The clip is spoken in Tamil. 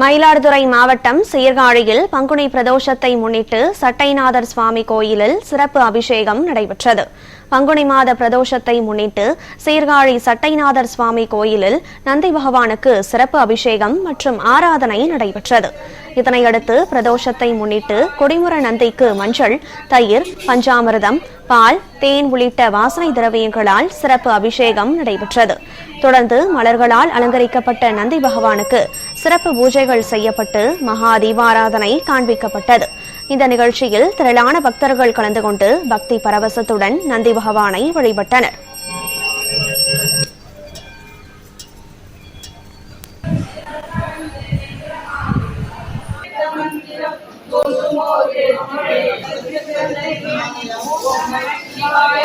மயிலாடுதுறை மாவட்டம் சீர்காழியில் பங்குனி பிரதோஷத்தை முன்னிட்டு சட்டைநாதர் சுவாமி கோயிலில் சிறப்பு அபிஷேகம் நடைபெற்றது. பங்குனி மாத பிரதோஷத்தை முன்னிட்டு சீர்காழி சட்டைநாதர் சுவாமி கோயிலில் நந்தி பகவானுக்கு சிறப்பு அபிஷேகம் மற்றும் ஆராதனை நடைபெற்றது. இதனையடுத்து பிரதோஷத்தை முன்னிட்டு கொடிமுற நந்திக்கு மஞ்சள், தயிர், பஞ்சாமிர்தம், பால், தேன் உள்ளிட்ட வாசனை திரவியங்களால் சிறப்பு அபிஷேகம் நடைபெற்றது. தொடர்ந்து மலர்களால் அலங்கரிக்கப்பட்ட நந்தி பகவானுக்கு சிறப்பு பூஜைகள் செய்யப்பட்டு மகா தீபாராதனை காண்பிக்கப்பட்டது. இந்த நிகழ்ச்சியில் திரளான பக்தர்கள் கலந்து கொண்டு பக்தி பரவசத்துடன் நந்தி பகவானை வழிபட்டனர். ஓம் நம சிவாய.